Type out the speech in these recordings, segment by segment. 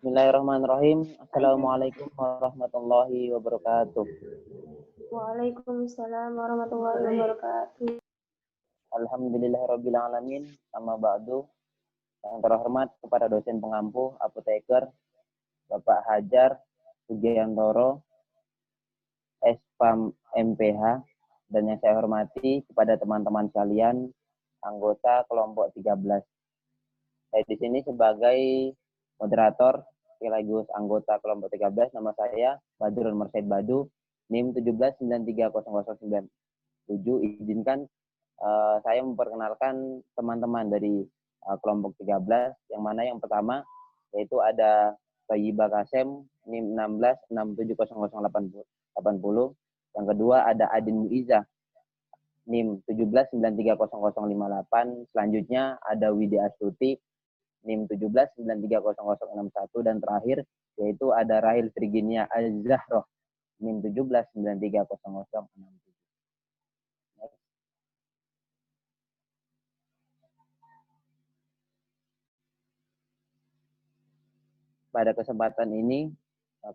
Bismillahirrahmanirrahim. Assalamualaikum warahmatullahi wabarakatuh. Waalaikumsalam warahmatullahi wabarakatuh. Alhamdulillahirabbil alamin. Amma ba'du. Yang terhormat kepada dosen pengampu apoteker Bapak Hajar Sugiantoro SPAM MPH, dan yang saya hormati kepada teman-teman sekalian anggota kelompok 13. Saya di sini sebagai moderator sekaligus anggota kelompok 13. Nama saya Badrun Mersaid Badu, NIM 1793097. Izinkan saya memperkenalkan teman-teman dari kelompok 13, yang mana yang pertama yaitu ada Thayyibah Kasem, NIM 1667080. Yang kedua ada Adin Muizzah, NIM 1793058. Selanjutnya ada Widya Astuti, NIM 1793061. Dan terakhir yaitu ada Rahil Virginia Az-Zahroh, NIM 1793067. Pada kesempatan ini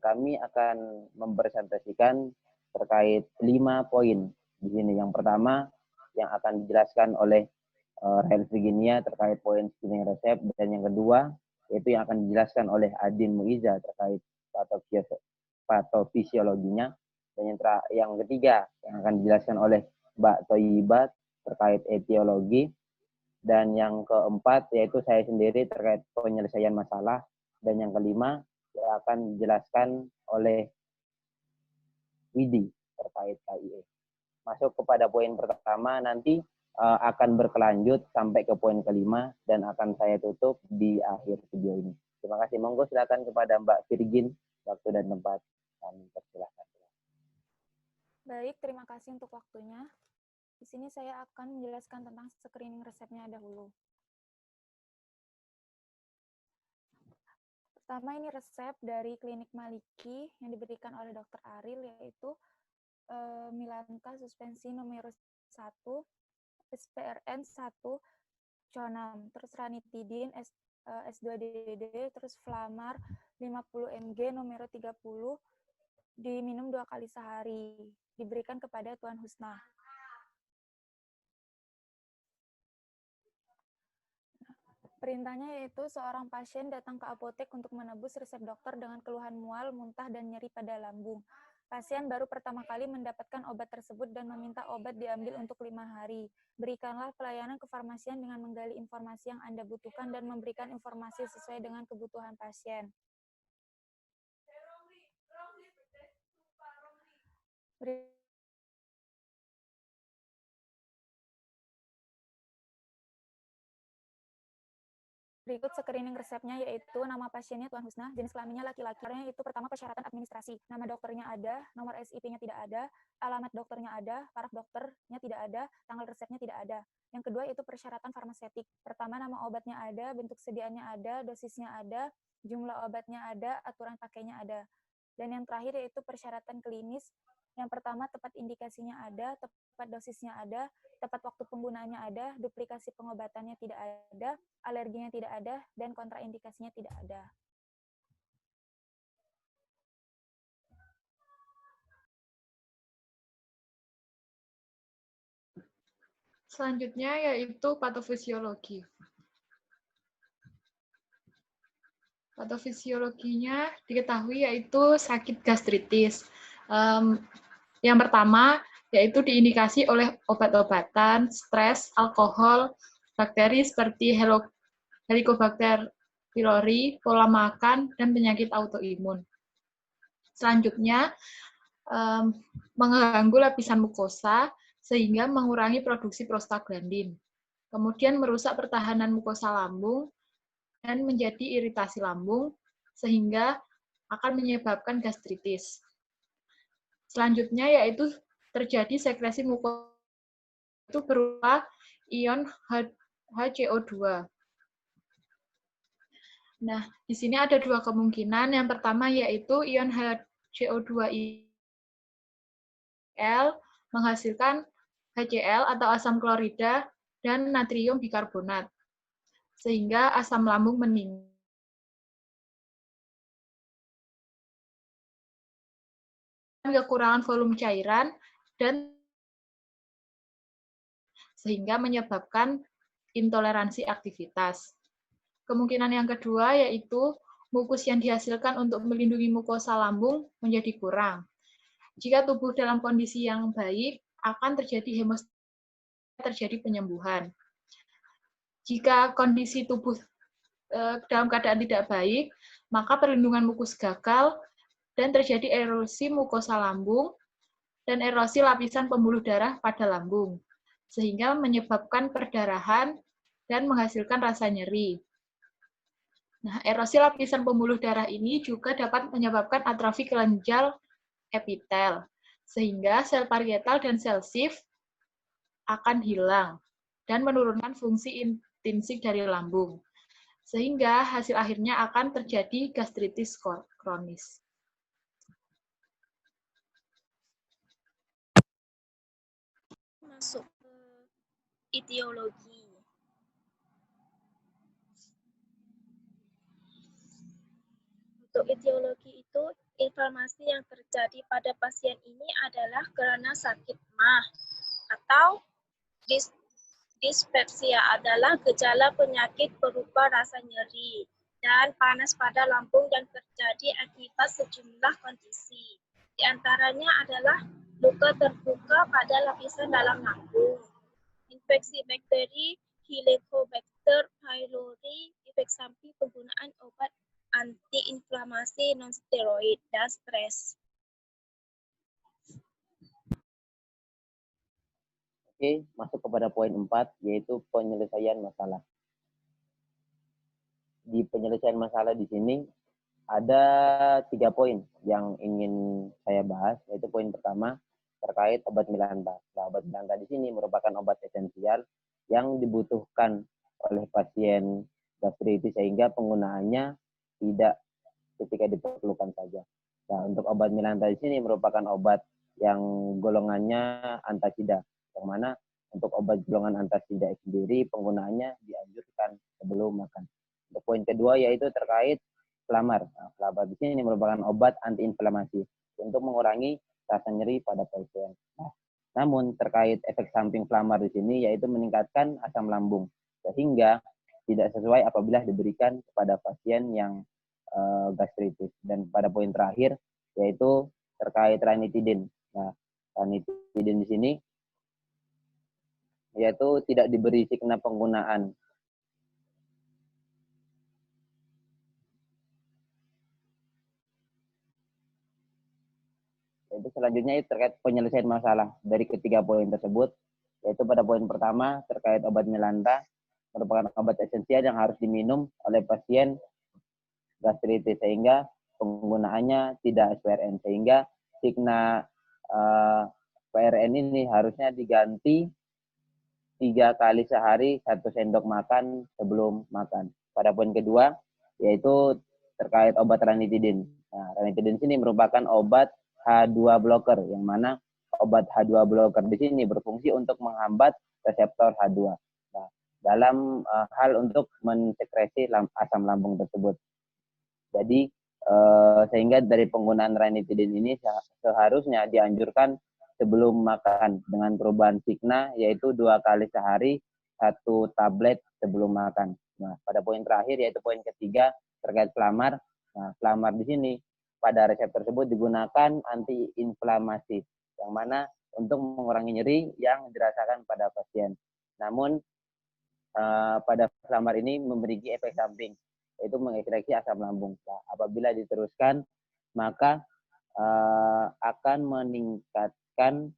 kami akan mempresentasikan terkait 5 poin di sini. Yang pertama yang akan dijelaskan oleh Rahel Virginia terkait poin screening resep, dan yang kedua yaitu yang akan dijelaskan oleh Adin Muizzah terkait patofisiologinya, dan yang ketiga yang akan dijelaskan oleh Mbak Thayyibah terkait etiologi, dan yang keempat yaitu saya sendiri terkait penyelesaian masalah, dan yang kelima yang akan dijelaskan oleh Widi terkait KIE. Masuk kepada poin pertama, nanti akan berkelanjut sampai ke poin kelima dan akan saya tutup di akhir video ini. Terima kasih. Monggo silakan kepada Mbak Virgin, waktu dan tempat kami persilahkan. Baik, terima kasih untuk waktunya. Di sini saya akan menjelaskan tentang screening resepnya dahulu. Pertama, ini resep dari Klinik Maliki yang diberikan oleh Dr. Aril, yaitu Milanta suspensi nomor 1, SPRN 1, Conam, terus ranitidin, S2DD, terus Flamar 50 mg nomor 30, diminum 2 kali sehari, diberikan kepada Tuan Husna. Perintahnya yaitu seorang pasien datang ke apotek untuk menebus resep dokter dengan keluhan mual, muntah, dan nyeri pada lambung. Pasien baru pertama kali mendapatkan obat tersebut dan meminta obat diambil untuk 5 hari. Berikanlah pelayanan kefarmasian dengan menggali informasi yang Anda butuhkan dan memberikan informasi sesuai dengan kebutuhan pasien. Berikut screening resepnya, yaitu nama pasiennya Tuan Husna, jenis kelaminnya laki-laki. Itu pertama persyaratan administrasi, nama dokternya ada, nomor SIP-nya tidak ada, alamat dokternya ada, paraf dokternya tidak ada, tanggal resepnya tidak ada. Yang kedua itu persyaratan farmasetik. Pertama, nama obatnya ada, bentuk sediaannya ada, dosisnya ada, jumlah obatnya ada, aturan pakainya ada. Dan yang terakhir yaitu persyaratan klinis. Yang pertama, tepat indikasinya ada, tepat dosisnya ada, tepat waktu penggunaannya ada, duplikasi pengobatannya tidak ada, alerginya tidak ada, dan kontraindikasinya tidak ada. Selanjutnya yaitu patofisiologi. Patofisiologinya diketahui yaitu sakit gastritis. Yang pertama yaitu diindikasi oleh obat-obatan, stres, alkohol, bakteri seperti Helicobacter pylori, pola makan, dan penyakit autoimun. Selanjutnya, mengganggu lapisan mukosa sehingga mengurangi produksi prostaglandin. Kemudian merusak pertahanan mukosa lambung dan menjadi iritasi lambung sehingga akan menyebabkan gastritis. Selanjutnya yaitu terjadi sekresi mukosa itu berupa ion HCO2. Nah, di sini ada 2 kemungkinan. Yang pertama yaitu ion HCO2IL menghasilkan HCl atau asam klorida dan natrium bikarbonat, sehingga asam lambung meningkat. kekurangan volume cairan dan sehingga menyebabkan intoleransi aktivitas. Kemungkinan yang kedua yaitu mukus yang dihasilkan untuk melindungi mukosa lambung menjadi kurang. Jika tubuh dalam kondisi yang baik, akan terjadi hemostasis, terjadi penyembuhan. Jika kondisi tubuh dalam keadaan tidak baik, maka perlindungan mukus gagal dan terjadi erosi mukosa lambung dan erosi lapisan pembuluh darah pada lambung, sehingga menyebabkan perdarahan dan menghasilkan rasa nyeri. Nah, erosi lapisan pembuluh darah ini juga dapat menyebabkan atrofi kelenjar epitel, sehingga sel parietal dan sel Schiff akan hilang dan menurunkan fungsi intrinsik dari lambung, sehingga hasil akhirnya akan terjadi gastritis kronis. Masuk ke etiologi. Untuk etiologi itu, inflamasi yang terjadi pada pasien ini adalah karena sakit MAH atau dispepsia adalah gejala penyakit berupa rasa nyeri dan panas pada lambung yang terjadi akibat sejumlah kondisi. Di antaranya adalah luka terbuka pada lapisan dalam lambung, infeksi bakteri Helicobacter pylori, efek samping penggunaan obat antiinflamasi non-steroid, dan stres. Oke, masuk kepada poin 4, yaitu penyelesaian masalah. Di penyelesaian masalah di sini ada 3 poin yang ingin saya bahas, yaitu poin pertama terkait obat milanta. Nah, obat milanta di sini merupakan obat esensial yang dibutuhkan oleh pasien gastritis sehingga penggunaannya tidak ketika diperlukan saja. Nah, untuk obat milanta di sini merupakan obat yang golongannya antasida, yang mana untuk obat golongan antasida sendiri penggunaannya dianjurkan sebelum makan. Untuk poin kedua yaitu terkait Flamar. Nah, Flamar di sini merupakan obat antiinflamasi untuk mengurangi rasa nyeri pada pasien. Nah, namun terkait efek samping Flamar di sini yaitu meningkatkan asam lambung sehingga tidak sesuai apabila diberikan kepada pasien yang gastritis. Dan pada poin terakhir yaitu terkait ranitidin. Nah, ranitidin di sini yaitu tidak diberi signa penggunaan. Itu selanjutnya itu terkait penyelesaian masalah dari ketiga poin tersebut, yaitu pada poin pertama terkait obat milanta merupakan obat esensial yang harus diminum oleh pasien gastritis sehingga penggunaannya tidak SPRN, sehingga signa PRN ini harusnya diganti 3 kali sehari 1 sendok makan sebelum makan. Pada poin kedua yaitu terkait obat ranitidin. Nah, ranitidin sini merupakan obat H2 blocker yang mana obat H2 blocker di sini berfungsi untuk menghambat reseptor H2. Nah, dalam hal untuk mensekresi asam lambung tersebut. Jadi sehingga dari penggunaan ranitidin ini seharusnya dianjurkan sebelum makan dengan perubahan signa yaitu 2 kali sehari 1 tablet sebelum makan. Nah, pada poin terakhir yaitu poin ketiga terkait Flamar. Nah, Flamar di sini pada resep tersebut digunakan antiinflamasi yang mana untuk mengurangi nyeri yang dirasakan pada pasien. Namun pada Flamar ini memiliki efek samping yaitu mengekstraksi asam lambung. Nah, apabila diteruskan maka akan meningkatkan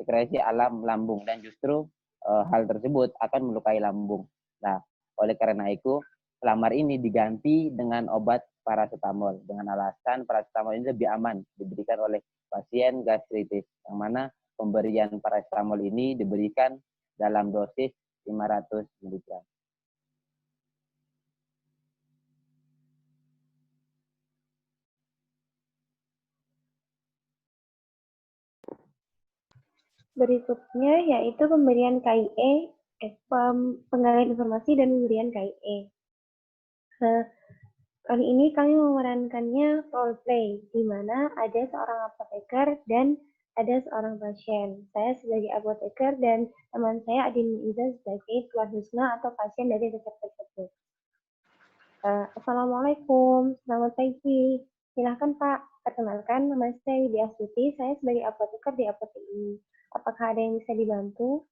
sekresi alam lambung dan justru hal tersebut akan melukai lambung. Nah, oleh karena itu Flamar ini diganti dengan obat paracetamol dengan alasan paracetamol ini lebih aman diberikan oleh pasien gastritis, yang mana pemberian paracetamol ini diberikan dalam dosis 500 mg. Berikutnya yaitu pemberian KIE, penggalian informasi dan pemberian KIE. Nah, Kali ini kami memerankannya role play, di mana ada seorang apoteker dan ada seorang pasien. Saya sebagai apoteker dan teman saya Adin Iza sebagai Tuan Husna atau pasien dari resep tersebut. Assalamualaikum, selamat pagi. Silahkan Pak, perkenalkan nama saya Widya Astuti, saya sebagai apoteker di apotek ini. Apakah ada yang bisa dibantu?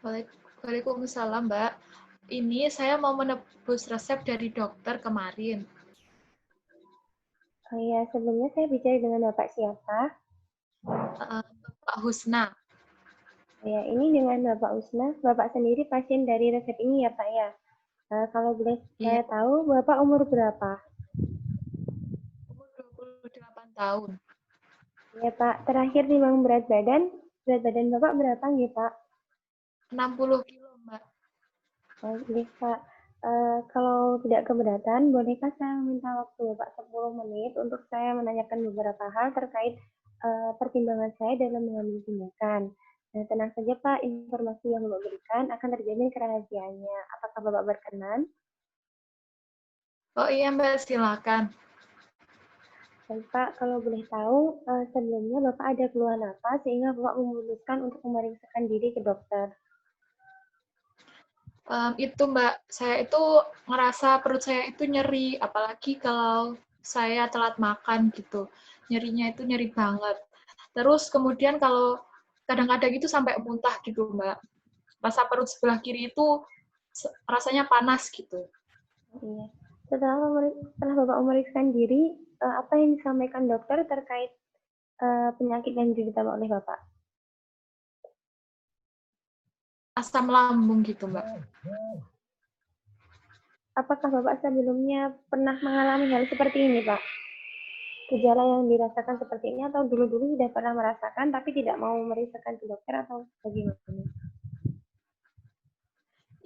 Waalaikumsalam, Mbak. Ini saya mau menebus resep dari dokter kemarin. Oh ya, sebelumnya saya bicara dengan Bapak siapa? Pak Husna. Ya, ini dengan Bapak Husna. Bapak sendiri pasien dari resep ini ya Pak ya? Kalau boleh saya tahu, Bapak umur berapa? Umur 28 tahun. Ya Pak, terakhir timbang berat badan Bapak berapa nih Pak? 60 kilo, Mbak. Baik Pak. Kalau tidak keberatan, bolehkah saya minta waktu Bapak 10 menit untuk saya menanyakan beberapa hal terkait pertimbangan saya dalam mengambil tindakan. Nah, tenang saja Pak, informasi yang Bapak berikan akan terjamin kerahasiaannya. Apakah Bapak berkenan? Oh iya, Mbak, silakan. Baik Pak, kalau boleh tahu, sebelumnya Bapak ada keluhan apa sehingga Bapak memutuskan untuk memeriksakan diri ke dokter? Itu Mbak, saya itu ngerasa perut saya itu nyeri, apalagi kalau saya telat makan gitu. Nyerinya itu nyeri banget. Terus kemudian kalau kadang-kadang itu sampai muntah gitu Mbak. Rasa perut sebelah kiri itu rasanya panas gitu. Iya. Setelah Bapak memeriksakan diri, apa yang disampaikan dokter terkait penyakit yang diderita oleh Bapak? Asam lambung gitu Mbak. Apakah Bapak sebelumnya pernah mengalami hal seperti ini, Pak? Gejala yang dirasakan seperti ini atau dulu-dulu sudah pernah merasakan tapi tidak mau memeriksakan ke dokter atau bagaimana?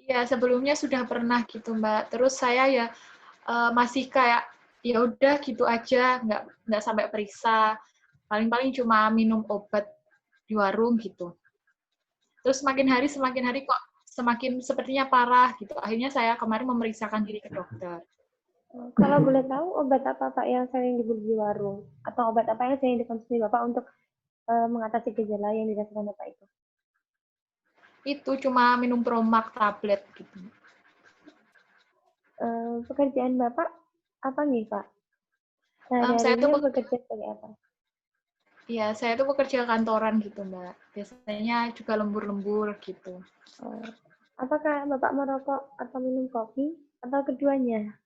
Iya, sebelumnya sudah pernah gitu Mbak. Terus saya ya masih kayak ya udah gitu aja, nggak sampai periksa. Paling-paling cuma minum obat di warung gitu. Terus semakin hari kok semakin sepertinya parah gitu. Akhirnya saya kemarin memeriksakan diri ke dokter. Kalau boleh tahu obat apa Pak yang sering dibeli di warung? Atau obat apa yang sering dikonsumsi Bapak untuk mengatasi gejala yang dirasakan Bapak itu? Itu cuma minum Promax tablet gitu. Pekerjaan Bapak apa nih Pak? Saya tuh bekerja sebagai apa? Iya, saya tuh pekerja kantoran gitu, Mbak. Biasanya juga lembur-lembur gitu. Apakah Bapak merokok atau minum kopi atau keduanya?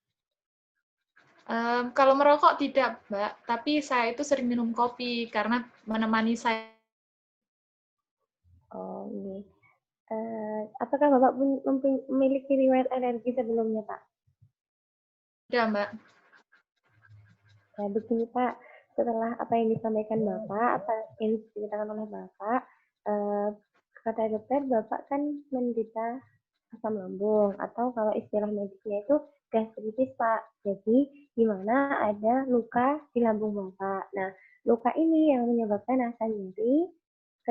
Kalau merokok tidak, Mbak. Tapi saya itu sering minum kopi karena menemani saya. Oh, ini. Apakah Bapak memiliki riwayat alergi sebelumnya, Pak? Tidak, Mbak. Ya, begini, Pak. Setelah apa yang disampaikan Bapak, apa yang diceritakan oleh Bapak, kata dokter, Bapak kan menderita asam lambung, atau kalau istilah medisnya itu gastritis, Pak. Jadi, di mana ada luka di lambung Bapak. Nah, luka ini yang menyebabkan rasa nyeri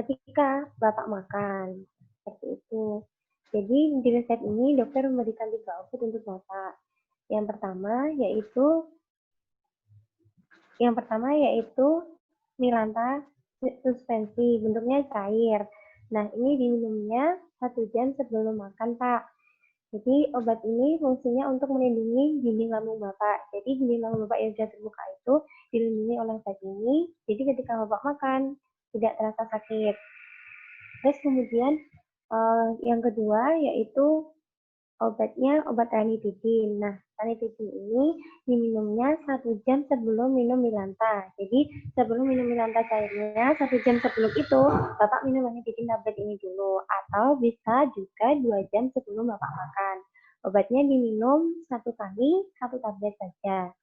ketika Bapak makan. Seperti itu. Jadi, di resep ini dokter memberikan 3 obat untuk Bapak. Yang pertama yaitu Milanta suspensi, bentuknya cair. Nah, ini diminumnya 1 jam sebelum makan, Pak. Jadi, obat ini fungsinya untuk melindungi dinding lambung Bapak. Jadi, dinding lambung Bapak yang sudah terbuka itu dilindungi oleh obat ini. Jadi, ketika Bapak makan, tidak terasa sakit. Terus kemudian, yang kedua yaitu obatnya obat ranitidin. Nah, ranitidin ini diminumnya 1 jam sebelum minum Milanta. Jadi, sebelum minum Milanta cairnya, 1 jam sebelum itu, Bapak minum ranitidin tablet ini dulu. Atau bisa juga 2 jam sebelum Bapak makan. Obatnya diminum 1 kali, 1 tablet saja.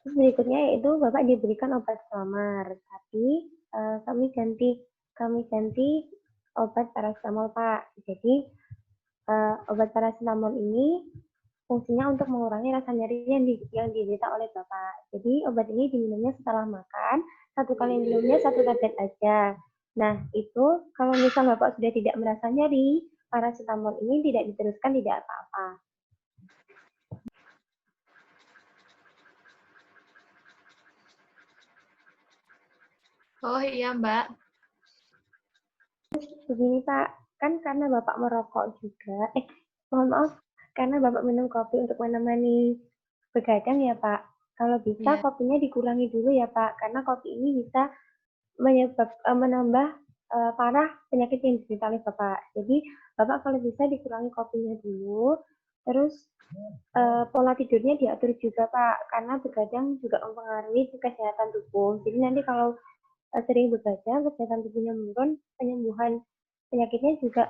Terus berikutnya yaitu Bapak diberikan obat kamar. Tapi, kami ganti obat paracetamol, Pak. Jadi, obat paracetamol ini fungsinya untuk mengurangi rasa nyeri yang diderita oleh Bapak. Jadi obat ini diminumnya setelah makan, 1 kali minumnya 1 tablet aja. Nah, itu kalau misal Bapak sudah tidak merasa nyeri, paracetamol ini tidak diteruskan, tidak apa-apa. Oh iya, Mbak. Begini Pak, kan karena Bapak merokok juga, mohon maaf, karena Bapak minum kopi untuk menemani begadang ya Pak. Kalau bisa Iya. kopinya dikurangi dulu ya Pak, karena kopi ini bisa menambah parah penyakit yang diderita oleh Bapak. Jadi Bapak kalau bisa dikurangi kopinya dulu, terus pola tidurnya diatur juga Pak, karena begadang juga mempengaruhi kesehatan tubuh. Jadi nanti kalau sering begadang, kesehatan tubuhnya menurun, penyembuhan penyakitnya juga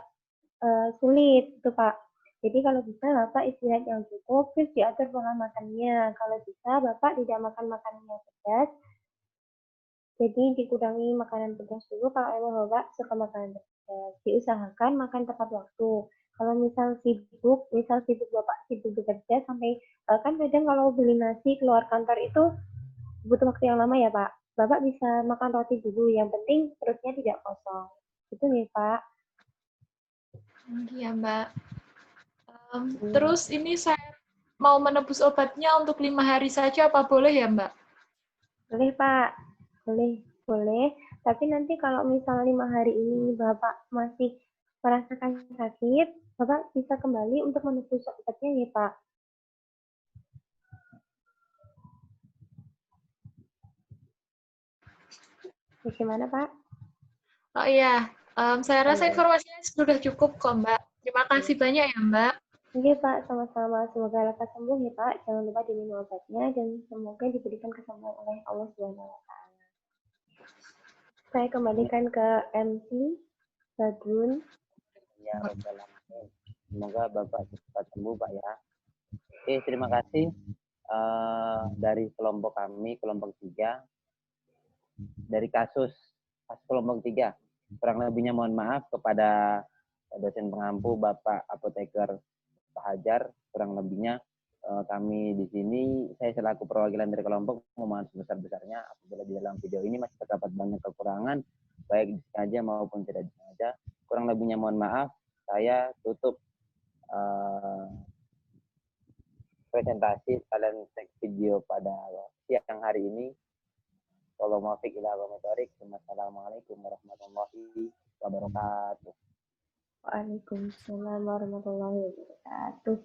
sulit itu Pak. Jadi kalau bisa Bapak istirahat yang cukup, terus diatur pola makannya. Kalau bisa Bapak tidak makan makanan yang pedas, jadi dikurangi makanan pedas dulu kalau emang Bapak suka makanan pedas. Diusahakan makan tepat waktu. Kalau misal sibuk Bapak sibuk bekerja sampai kan kadang kalau beli nasi keluar kantor itu butuh waktu yang lama ya Pak. Bapak bisa makan roti dulu, yang penting perutnya tidak kosong. Itu nih Pak. Iya, Mbak. Terus ini saya mau menebus obatnya untuk 5 hari saja, apa boleh ya, Mbak? Boleh Pak, boleh. Tapi nanti kalau misalnya 5 hari ini Bapak masih merasakan sakit, Bapak bisa kembali untuk menebus obatnya ya Pak. Bagaimana Pak? Oh iya, saya rasa Halo. informasinya sudah cukup kok, Mbak. Terima kasih banyak ya, Mbak. Oke Pak, sama-sama. Semoga lekas sembuh ya Pak. Jangan lupa diminum obatnya dan semoga diberikan kesembuhan oleh Allah Subhanahu wa Ta'ala. Saya kembalikan ke MC Badrun. Ya, Rabbal Alamin. Semoga Bapak cepat sembuh, Pak ya. Oke, terima kasih dari kelompok kami, kelompok 3, dari kasus kelompok 3. Kurang lebihnya mohon maaf kepada dosen pengampu Bapak Apoteker Pak Hajar. Kurang lebihnya kami di sini, saya selaku perwakilan dari kelompok memohon sebesar-besarnya apabila di dalam video ini masih terdapat banyak kekurangan, baik disengaja maupun tidak disengaja. Kurang lebihnya mohon maaf. Saya tutup presentasi kalian video pada siang hari ini. Wassalamualaikum warahmatullahi wabarakatuh. Waalaikumsalam warahmatullahi wabarakatuh.